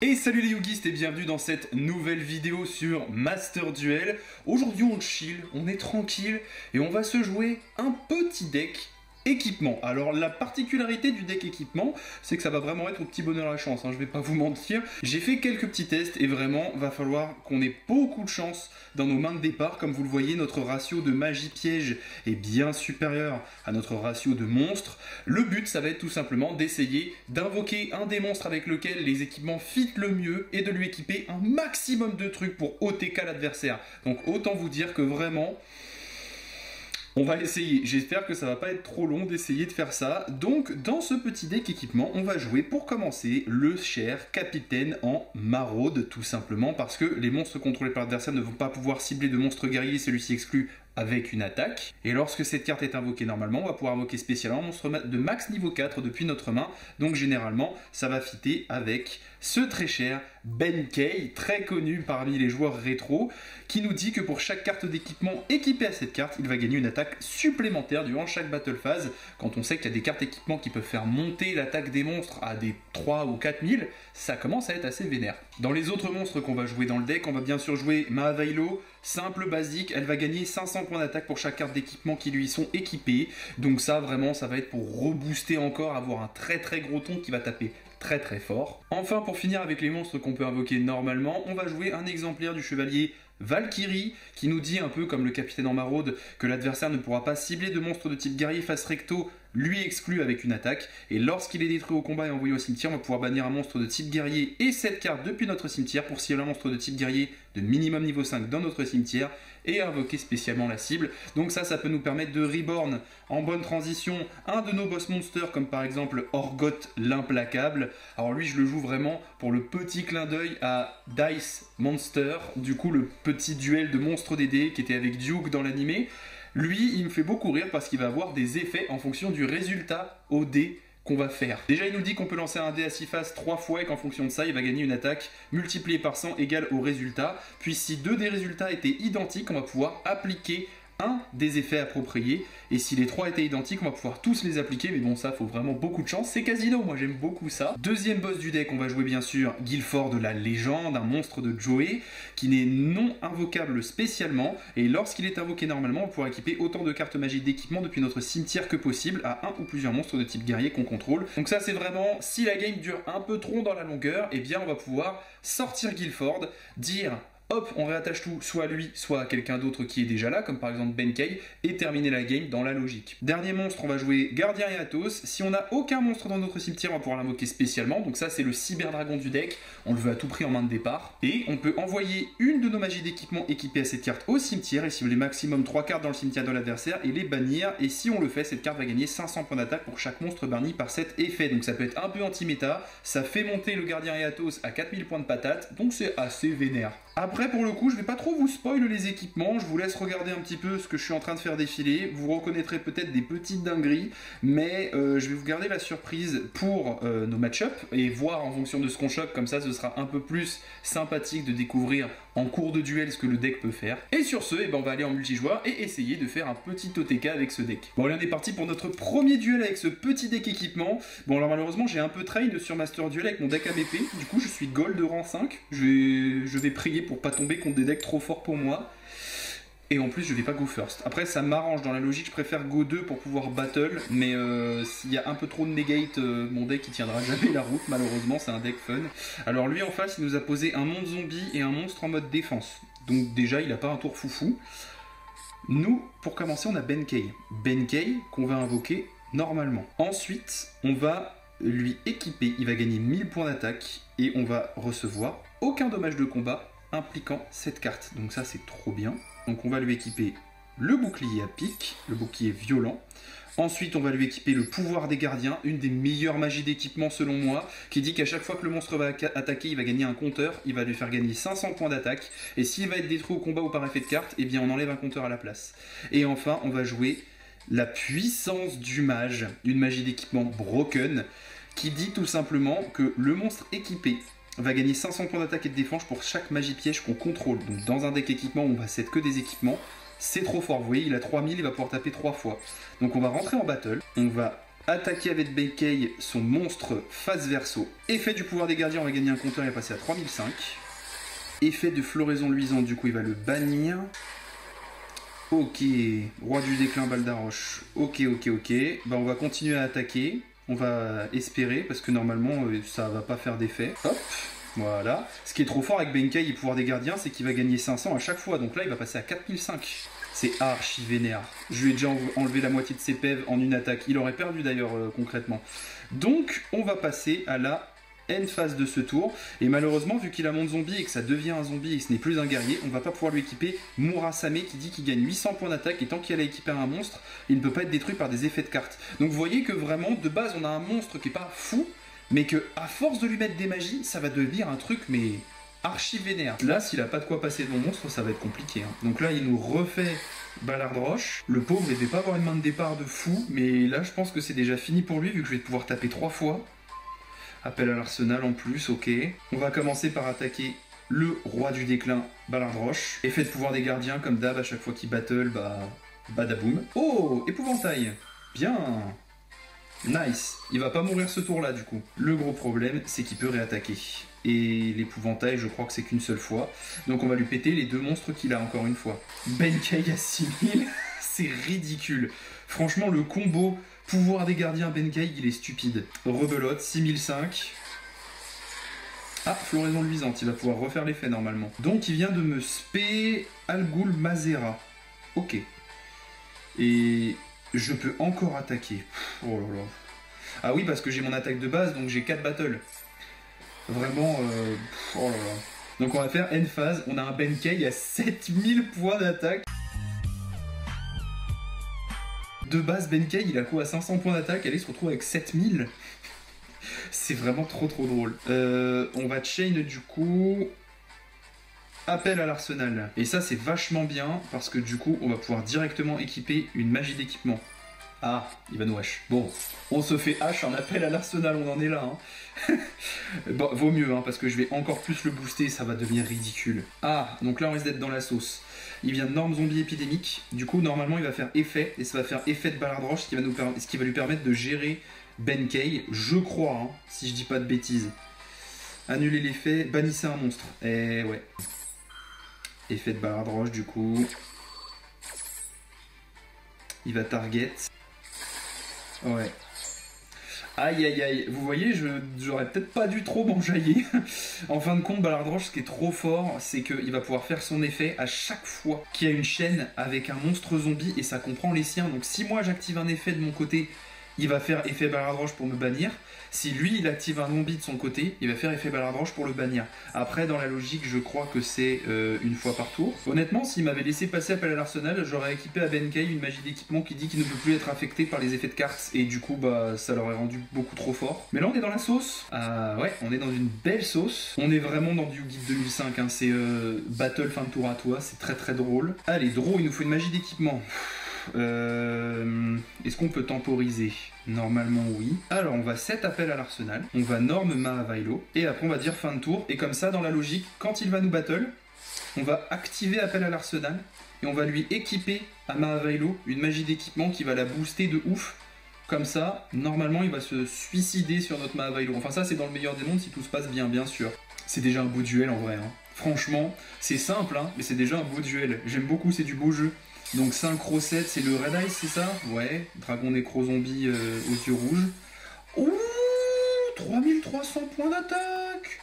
Et salut les yogistes et bienvenue dans cette nouvelle vidéo sur Master Duel. Aujourd'hui on chill, on est tranquille et on va se jouer un petit deck équipement. Alors la particularité du deck équipement, c'est que ça va vraiment être au petit bonheur la chance, hein, je vais pas vous mentir. J'ai fait quelques petits tests et vraiment va falloir qu'on ait beaucoup de chance dans nos mains de départ. Comme vous le voyez, notre ratio de magie piège est bien supérieur à notre ratio de monstres. Le but, ça va être tout simplement d'essayer d'invoquer un des monstres avec lequel les équipements fit le mieux et de lui équiper un maximum de trucs pour OTK l'adversaire. Donc autant vous dire que vraiment... on va essayer, j'espère que ça va pas être trop long d'essayer de faire ça. Donc dans ce petit deck équipement, on va jouer pour commencer le cher capitaine en maraude, tout simplement parce que les monstres contrôlés par l'adversaire ne vont pas pouvoir cibler de monstres guerriers, celui-ci exclu avec une attaque. Et lorsque cette carte est invoquée normalement, on va pouvoir invoquer spécialement un monstre de max niveau 4 depuis notre main. Donc généralement, ça va fitter avec ce très cher Benkei, très connu parmi les joueurs rétro, qui nous dit que pour chaque carte d'équipement équipée à cette carte, il va gagner une attaque supplémentaire durant chaque battle phase. Quand on sait qu'il y a des cartes équipement qui peuvent faire monter l'attaque des monstres à des 3 ou 4000, ça commence à être assez vénère. Dans les autres monstres qu'on va jouer dans le deck, on va bien sûr jouer Mahavailo, simple, basique, elle va gagner 500 points d'attaque pour chaque carte d'équipement qui lui sont équipées. Donc ça vraiment, ça va être pour rebooster encore, avoir un très gros ton qui va taper très fort. Enfin, pour finir avec les monstres qu'on peut invoquer normalement, on va jouer un exemplaire du chevalier Valkyrie, qui nous dit un peu comme le capitaine en maraude que l'adversaire ne pourra pas cibler de monstres de type guerrier face recto, lui exclu avec une attaque, et lorsqu'il est détruit au combat et envoyé au cimetière, on va pouvoir bannir un monstre de type guerrier et cette carte depuis notre cimetière pour cibler un monstre de type guerrier de minimum niveau 5 dans notre cimetière et invoquer spécialement la cible. Donc ça peut nous permettre de reborn en bonne transition un de nos boss monsters comme par exemple Orgoth l'implacable. Alors lui je le joue vraiment pour le petit clin d'œil à Dice Monster, du coup le petit duel de monstres des dés qui était avec Duke dans l'animé. Lui, il me fait beaucoup rire parce qu'il va avoir des effets en fonction du résultat au dé qu'on va faire. Déjà, il nous dit qu'on peut lancer un dé à 6 faces 3 fois et qu'en fonction de ça, il va gagner une attaque multipliée par 100 égale au résultat. Puis si deux des résultats étaient identiques, on va pouvoir appliquer un des effets appropriés, et si les trois étaient identiques, on va pouvoir tous les appliquer, mais bon ça faut vraiment beaucoup de chance, c'est Casino, moi j'aime beaucoup ça. Deuxième boss du deck, on va jouer bien sûr Guilford de la légende, un monstre de Joey, qui n'est non invocable spécialement, et lorsqu'il est invoqué normalement, on va pouvoir équiper autant de cartes magiques d'équipement depuis notre cimetière que possible à un ou plusieurs monstres de type guerrier qu'on contrôle. Donc ça c'est vraiment, si la game dure un peu trop dans la longueur, et bien on va pouvoir sortir Guilford, dire... hop, on réattache tout, soit à lui, soit à quelqu'un d'autre qui est déjà là, comme par exemple Benkei, et terminer la game dans la logique. Dernier monstre, on va jouer Gardien et Athos. Si on n'a aucun monstre dans notre cimetière, on va pouvoir l'invoquer spécialement. Donc ça, c'est le cyberdragon du deck. On le veut à tout prix en main de départ. Et on peut envoyer une de nos magies d'équipement équipées à cette carte au cimetière, et cibler maximum 3 cartes dans le cimetière de l'adversaire, et les bannir. Et si on le fait, cette carte va gagner 500 points d'attaque pour chaque monstre banni par cet effet. Donc ça peut être un peu anti-méta. Ça fait monter le Gardien et Athos à 4000 points de patate, donc c'est assez vénère. Après, pour le coup, je vais pas trop vous spoil les équipements, je vous laisse regarder un petit peu ce que je suis en train de faire défiler. Vous reconnaîtrez peut-être des petites dingueries, mais je vais vous garder la surprise pour nos match-up et voir en fonction de ce qu'on chope, comme ça ce sera un peu plus sympathique de découvrir en cours de duel ce que le deck peut faire. Et sur ce, on va aller en multijoueur et essayer de faire un petit OTK avec ce deck. Bon, allez, on est parti pour notre premier duel avec ce petit deck équipement. Bon, alors malheureusement, j'ai un peu trade sur Master Duel avec mon deck ABP, du coup je suis gold rang 5, je vais prier pour pas tomber contre des decks trop forts pour moi. Et en plus je vais pas go first. Après ça m'arrange dans la logique, je préfère go 2 pour pouvoir battle. Mais s'il y a un peu trop de negate, mon deck il tiendra jamais la route malheureusement, c'est un deck fun. Alors lui en face il nous a posé un monde zombie et un monstre en mode défense. Donc déjà il a pas un tour foufou. Nous pour commencer on a Benkei. Benkei qu'on va invoquer normalement. Ensuite on va lui équiper, il va gagner 1000 points d'attaque et on va recevoir aucun dommage de combat impliquant cette carte. Donc ça c'est trop bien. Donc on va lui équiper le bouclier à pic, le bouclier violent. Ensuite on va lui équiper le pouvoir des gardiens, une des meilleures magies d'équipement selon moi, qui dit qu'à chaque fois que le monstre va attaquer, il va gagner un compteur, il va lui faire gagner 500 points d'attaque, et s'il va être détruit au combat ou par effet de carte, eh bien on enlève un compteur à la place. Et enfin on va jouer la puissance du mage, une magie d'équipement broken, qui dit tout simplement que le monstre équipé va gagner 500 points d'attaque et de défense pour chaque magie piège qu'on contrôle. Donc dans un deck équipement où on va set que des équipements, c'est trop fort. Vous voyez, il a 3000, il va pouvoir taper 3 fois. Donc on va rentrer en battle, on va attaquer avec Benkei son monstre face verso. Effet du pouvoir des gardiens, on va gagner un compteur, il va passer à 3005. Effet de floraison luisante, du coup il va le bannir. Ok, roi du déclin, Baldaroche. Ok. Bah on va continuer à attaquer. On va espérer, parce que normalement ça va pas faire d'effet. Hop, voilà. Ce qui est trop fort avec Benkei et pouvoir des gardiens, c'est qu'il va gagner 500 à chaque fois. Donc là il va passer à 4005. C'est archi vénère. Je lui ai déjà enlevé la moitié de ses PEV en une attaque. Il aurait perdu d'ailleurs concrètement. Donc on va passer à la end phase de ce tour. Et malheureusement, vu qu'il a monde zombie et que ça devient un zombie et que ce n'est plus un guerrier, on va pas pouvoir lui équiper Murasame qui dit qu'il gagne 800 points d'attaque. Et tant qu'il a équipé un monstre, il ne peut pas être détruit par des effets de cartes. Donc vous voyez que vraiment, de base, on a un monstre qui est pas fou, mais que à force de lui mettre des magies, ça va devenir un truc mais archi vénère. Là, s'il a pas de quoi passer de mon monstre, ça va être compliqué. Hein. Donc là, il nous refait Ballardroche. Le pauvre, il devait pas avoir une main de départ de fou, mais là, je pense que c'est déjà fini pour lui, vu que je vais pouvoir taper 3 fois. Appel à l'arsenal en plus, ok. On va commencer par attaquer le roi du déclin, Ballardroche. Effet de pouvoir des gardiens, comme d'hab, à chaque fois qu'il battle, bah... badaboum. Oh, épouvantail. Bien. Nice. Il va pas mourir ce tour-là, du coup. Le gros problème, c'est qu'il peut réattaquer. Et l'épouvantail, je crois que c'est qu'une seule fois. Donc on va lui péter les 2 monstres qu'il a, encore une fois. Benkei à 6000, c'est ridicule. Franchement, le combo pouvoir des gardiens Benkei, il est stupide. Rebelote, 6005. Ah, floraison luisante, il va pouvoir refaire l'effet normalement. Donc il vient de me spé Algul Mazera. Ok. Et je peux encore attaquer. Oh là là. Ah oui, parce que j'ai mon attaque de base, donc j'ai 4 battles. Vraiment, oh là là. Donc on va faire end phase, on a un Benkei à 7000 points d'attaque. De base, Benkei, il a quoi à 500 points d'attaque, elle se retrouve avec 7000. C'est vraiment trop drôle. On va chain du coup... Appel à l'arsenal. Et ça, c'est vachement bien, parce que du coup, on va pouvoir directement équiper une magie d'équipement. Ah, il va nous hache. Bon, on se fait hache en appel à l'arsenal, on en est là. Hein. Bon, vaut mieux, hein, parce que je vais encore plus le booster, ça va devenir ridicule. Ah, donc là on risque d'être dans la sauce. Il vient de norme zombie épidémique, du coup normalement il va faire effet, et ça va faire effet de Ballardroche, ce qui va lui permettre de gérer Benkei, je crois, hein, si je dis pas de bêtises. Annuler l'effet, bannissez un monstre. Eh ouais. Effet de Ballardroche du coup. Il va target. Ouais. Aïe aïe aïe, vous voyez, j'aurais peut-être pas dû trop m'enjailler. En fin de compte, Ballardroche, ce qui est trop fort, c'est qu'il va pouvoir faire son effet à chaque fois qu'il y a une chaîne avec un monstre zombie et ça comprend les siens. Donc si moi j'active un effet de mon côté, il va faire effet Ballardroche pour me bannir. Si lui, il active un zombie de son côté, il va faire effet Ballardroche pour le bannir. Après, dans la logique, je crois que c'est une fois par tour. Honnêtement, s'il m'avait laissé passer appel à l'arsenal, j'aurais équipé à Benkei une magie d'équipement qui dit qu'il ne peut plus être affecté par les effets de cartes. Et du coup, bah, ça l'aurait rendu beaucoup trop fort. Mais là, on est dans la sauce. Ouais, on est dans une belle sauce. On est vraiment dans du guide 2005. Hein. C'est battle fin de tour à toi. C'est très drôle. Allez, draw, il nous faut une magie d'équipement. Est-ce qu'on peut temporiser? Normalement oui. Alors on va set appel à l'arsenal, on va norme Mahavilo, et après on va dire fin de tour, et comme ça dans la logique, quand il va nous battle, on va activer appel à l'arsenal, et on va lui équiper à Mahavilo une magie d'équipement qui va la booster de ouf. Comme ça, normalement il va se suicider sur notre Mahavilo. Enfin ça c'est dans le meilleur des mondes si tout se passe bien, bien sûr. C'est déjà un beau duel en vrai. Hein. Franchement, c'est simple, hein, mais c'est déjà un beau duel. J'aime beaucoup, c'est du beau jeu. Donc Synchro 7, c'est le Red Ice, c'est ça? Ouais, Dragon Nécro Zombie aux yeux rouges. Ouh, 3300 points d'attaque.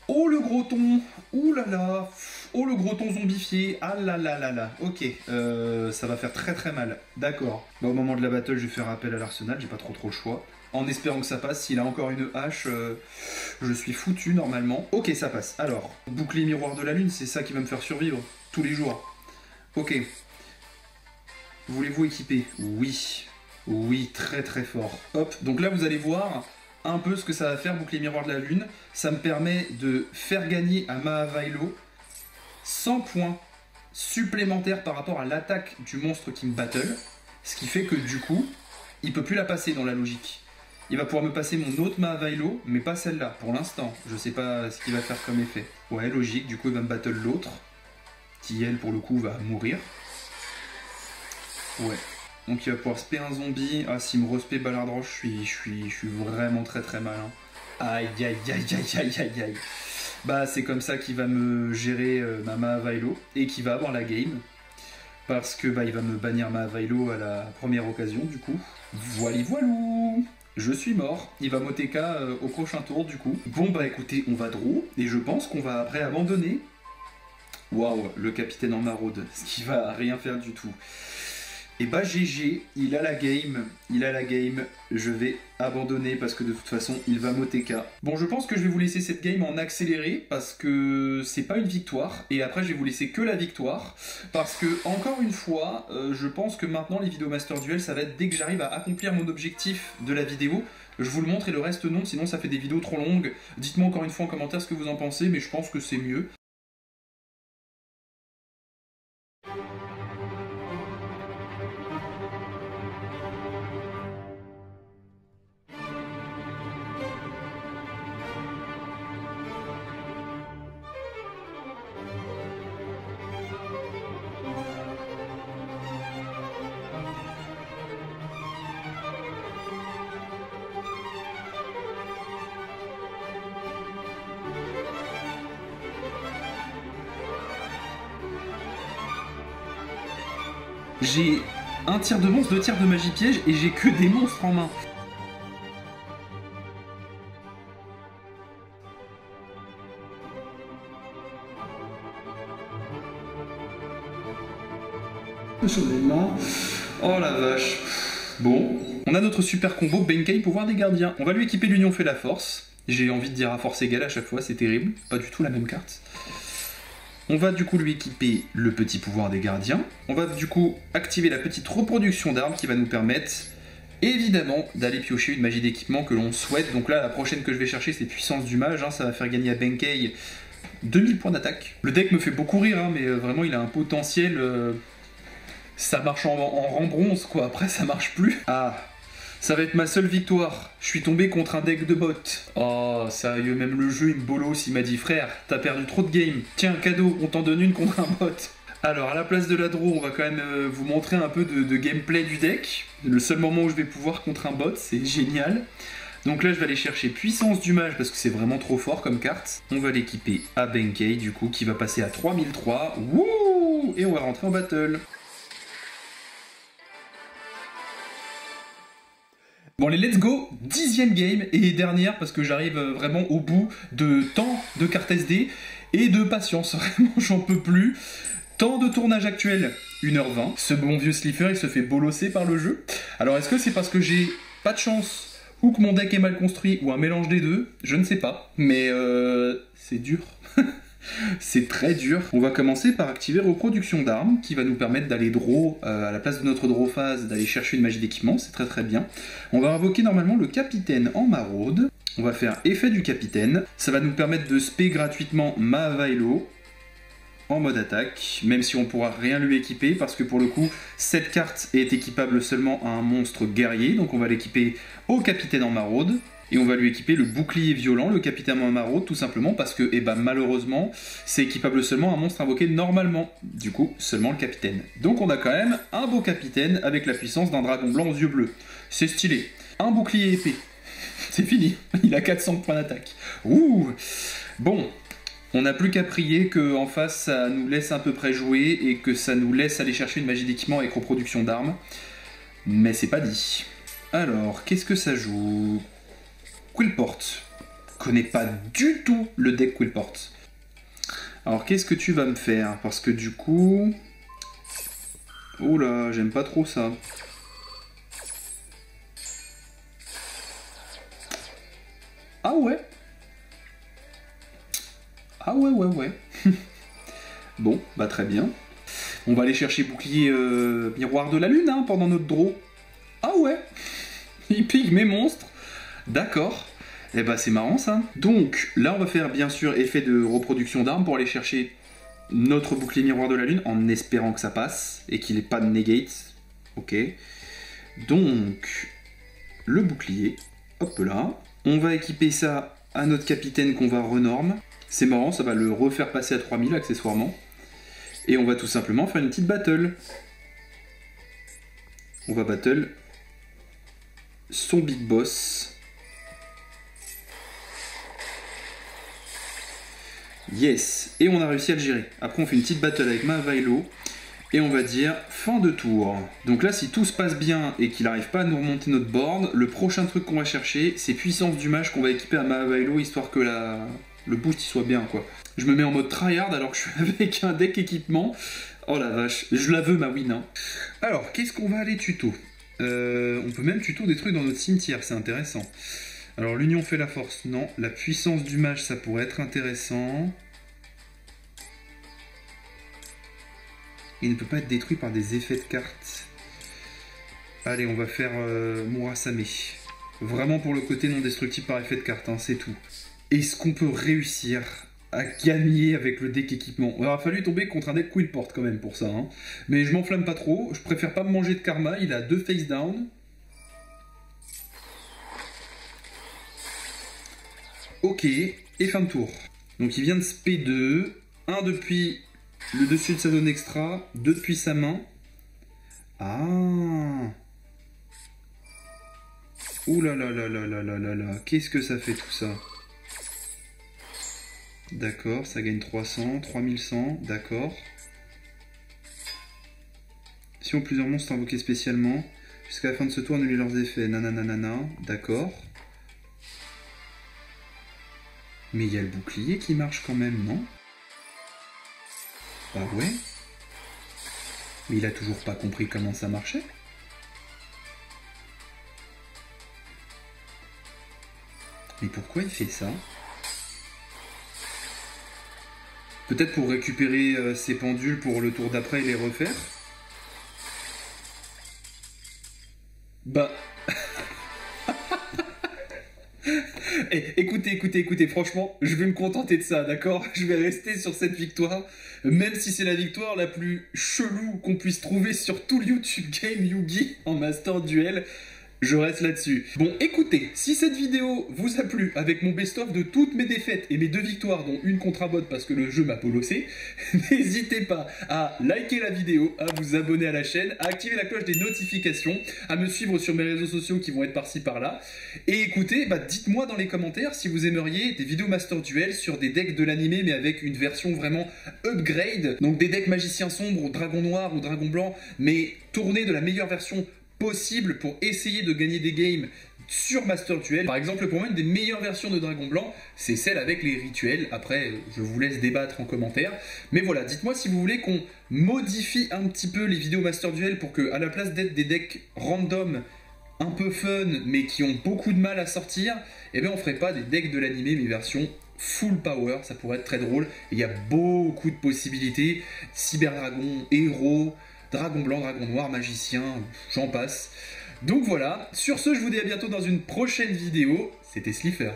Oh le gros ton. Ouh là là. Oh le gros ton zombifié. Ah là là là là. Ok, ça va faire très mal. D'accord. Bah, au moment de la battle, je vais faire appel à l'arsenal, j'ai pas trop le choix. En espérant que ça passe, s'il a encore une hache, je suis foutu normalement. Ok, ça passe. Alors, bouclier miroir de la lune, c'est ça qui va me faire survivre tous les jours. Ok. Voulez-vous équiper? Oui. Oui, très fort. Hop, donc là vous allez voir un peu ce que ça va faire, bouclier miroir de la lune. Ça me permet de faire gagner à Mahavilo 100 points supplémentaires par rapport à l'attaque du monstre qui me battle. Ce qui fait que du coup, il peut plus la passer dans la logique. Il va pouvoir me passer mon autre Mahavilo, mais pas celle-là, pour l'instant. Je sais pas ce qu'il va faire comme effet. Ouais, logique, du coup il va me battle l'autre. Qui elle pour le coup va mourir. Ouais. Donc il va pouvoir spé un zombie. Ah, s'il me respé Ballard Roche, je suis vraiment très très mal. Hein. Aïe aïe aïe aïe aïe aïe aïe. Bah c'est comme ça qu'il va me gérer ma Mahavilo et qu'il va avoir la game. Parce que bah il va me bannir Mahavilo à la première occasion du coup. Voilà voilou. Je suis mort. Il va m'OTK au prochain tour du coup. Bon bah écoutez, on va draw et je pense qu'on va après abandonner. Waouh, le capitaine en maraude, ce qui va rien faire du tout. Et bah GG, il a la game, je vais abandonner parce que de toute façon il va m'OTK. Bon, je pense que je vais vous laisser cette game en accéléré parce que c'est pas une victoire et après je vais vous laisser que la victoire parce que encore une fois, je pense que maintenant les vidéos Master Duel ça va être dès que j'arrive à accomplir mon objectif de la vidéo, je vous le montre et le reste non, sinon ça fait des vidéos trop longues. Dites-moi encore une fois en commentaire ce que vous en pensez, mais je pense que c'est mieux. J'ai un tir de monstre, 2 tirs de magie piège et j'ai que des monstres en main. Oh la vache. Bon, on a notre super combo Benkei, pouvoir des gardiens. On va lui équiper l'union fait la force. J'ai envie de dire à force égale à chaque fois, c'est terrible. Pas du tout la même carte. On va du coup lui équiper le petit pouvoir des gardiens. On va du coup activer la petite reproduction d'armes qui va nous permettre évidemment d'aller piocher une magie d'équipement que l'on souhaite. Donc là, la prochaine que je vais chercher, c'est puissance du mage. Hein. Ça va faire gagner à Benkei 2000 points d'attaque. Le deck me fait beaucoup rire, hein, mais vraiment il a un potentiel... ça marche en rang bronze quoi, après ça marche plus. Ah, ça va être ma seule victoire. Je suis tombé contre un deck de bots. Oh, sérieux, même le jeu il me bolosse, il m'a dit frère, t'as perdu trop de game. Tiens, cadeau, on t'en donne une contre un bot. Alors, à la place de la draw, on va quand même vous montrer un peu de gameplay du deck. Le seul moment où je vais pouvoir contre un bot, c'est génial. Donc là, je vais aller chercher puissance du mage parce que c'est vraiment trop fort comme carte. On va l'équiper à Benkei, du coup, qui va passer à 3003. Wouh! Et on va rentrer en battle. Bon allez, let's go, 10e game et dernière parce que j'arrive vraiment au bout de temps de carte SD et de patience, vraiment j'en peux plus. Temps de tournage actuel, 1h20. Ce bon vieux Slipher il se fait bolosser par le jeu. Alors est-ce que c'est parce que j'ai pas de chance ou que mon deck est mal construit ou un mélange des deux? Je ne sais pas, mais c'est dur. C'est très dur. On va commencer par activer reproduction d'armes qui va nous permettre d'aller draw à la place de notre draw phase, d'aller chercher une magie d'équipement, c'est très très bien. On va invoquer normalement le capitaine en maraude. On va faire effet du capitaine. Ça va nous permettre de spé gratuitement Mahavilo en mode attaque, même si on pourra rien lui équiper parce que pour le coup, cette carte est équipable seulement à un monstre guerrier, donc on va l'équiper au capitaine en maraude. Et on va lui équiper le bouclier violent, le capitaine en maraude, tout simplement parce que, eh ben, malheureusement, c'est équipable seulement à un monstre invoqué normalement. Du coup, seulement le capitaine. Donc on a quand même un beau capitaine avec la puissance d'un dragon blanc aux yeux bleus. C'est stylé. Un bouclier épée. C'est fini. Il a 400 points d'attaque. Ouh. Bon. On n'a plus qu'à prier qu'en face, ça nous laisse à peu près jouer et que ça nous laisse aller chercher une magie d'équipement avec reproduction d'armes. Mais c'est pas dit. Alors, qu'est-ce que ça joue ? Qwilport. Je connais pas du tout le deck Qwilport. Alors qu'est-ce que tu vas me faire? Parce que du coup... Oula, j'aime pas trop ça. Ah ouais. Ah ouais, ouais, ouais. Bon, bah très bien. On va aller chercher bouclier miroir de la lune hein, pendant notre draw. Ah ouais. Il pique mes monstres. D'accord. Eh bah c'est marrant ça. Donc là on va faire bien sûr effet de reproduction d'armes pour aller chercher notre bouclier miroir de la lune en espérant que ça passe et qu'il n'ait pas de negate. Ok. Donc le bouclier, hop là. On va équiper ça à notre capitaine qu'on va renorme. C'est marrant, ça va le refaire passer à 3000 accessoirement. Et on va tout simplement faire une petite battle. On va battle son big boss. Yes, et on a réussi à le gérer. Après on fait une petite battle avec Maavailo et on va dire fin de tour. Donc là si tout se passe bien et qu'il n'arrive pas à nous remonter notre board, le prochain truc qu'on va chercher c'est puissance du mage qu'on va équiper à Maavailo histoire que le boost il soit bien quoi. Je me mets en mode tryhard alors que je suis avec un deck équipement. Oh la vache, je la veux ma win hein. Alors qu'est-ce qu'on va aller tuto? On peut même tuto des trucs dans notre cimetière, c'est intéressant. Alors l'union fait la force, non. La puissance du mage, ça pourrait être intéressant. Il ne peut pas être détruit par des effets de cartes. Allez, on va faire Murasame. Vraiment pour le côté non destructible par effet de carte, hein, c'est tout. Est-ce qu'on peut réussir à gagner avec le deck équipement? Il aura fallu tomber contre un deck Quillport quand même pour ça. Hein. Mais je m'enflamme pas trop, je préfère pas me manger de karma, il a 2 face down. Ok, et fin de tour. Donc il vient de spé 2, 1 depuis le dessus de sa zone extra, 2 depuis sa main. Ah. Ouh là là là là là là là là, qu'est-ce que ça fait tout ça? D'accord, ça gagne 300, 3100, d'accord. Si on plusieurs monstres invoqués spécialement, jusqu'à la fin de ce tour, annuler leurs effets, nananana, d'accord. Mais il y a le bouclier qui marche quand même, non? Bah ouais. Mais il a toujours pas compris comment ça marchait. Mais pourquoi il fait ça? Peut-être pour récupérer ses pendules pour le tour d'après et les refaire? Bah... écoutez, franchement, je vais me contenter de ça, d'accord? Je vais rester sur cette victoire, même si c'est la victoire la plus chelou qu'on puisse trouver sur tout le YouTube Game Yugi en Master Duel. Je reste là-dessus. Bon, écoutez, si cette vidéo vous a plu, avec mon best-of de toutes mes défaites et mes 2 victoires, dont une contre Abot parce que le jeu m'a polossé, n'hésitez pas à liker la vidéo, à vous abonner à la chaîne, à activer la cloche des notifications, à me suivre sur mes réseaux sociaux qui vont être par-ci par-là. Et écoutez, dites-moi dans les commentaires si vous aimeriez des vidéos Master Duel sur des decks de l'animé, mais avec une version vraiment upgrade. Donc des decks magiciens sombres, ou dragon noir, ou dragon blanc, mais tournés de la meilleure version possible pour essayer de gagner des games sur Master Duel. Par exemple, pour moi, une des meilleures versions de Dragon Blanc, c'est celle avec les rituels. Après, je vous laisse débattre en commentaire. Mais voilà, dites-moi si vous voulez qu'on modifie un petit peu les vidéos Master Duel pour que, à la place d'être des decks random, un peu fun, mais qui ont beaucoup de mal à sortir, eh bien on ferait pas des decks de l'animé, mais version full power, ça pourrait être très drôle. Il y a beaucoup de possibilités. Cyber Dragon, héros, dragon blanc, dragon noir, magicien, j'en passe. Donc voilà, sur ce, je vous dis à bientôt dans une prochaine vidéo. C'était Slifer.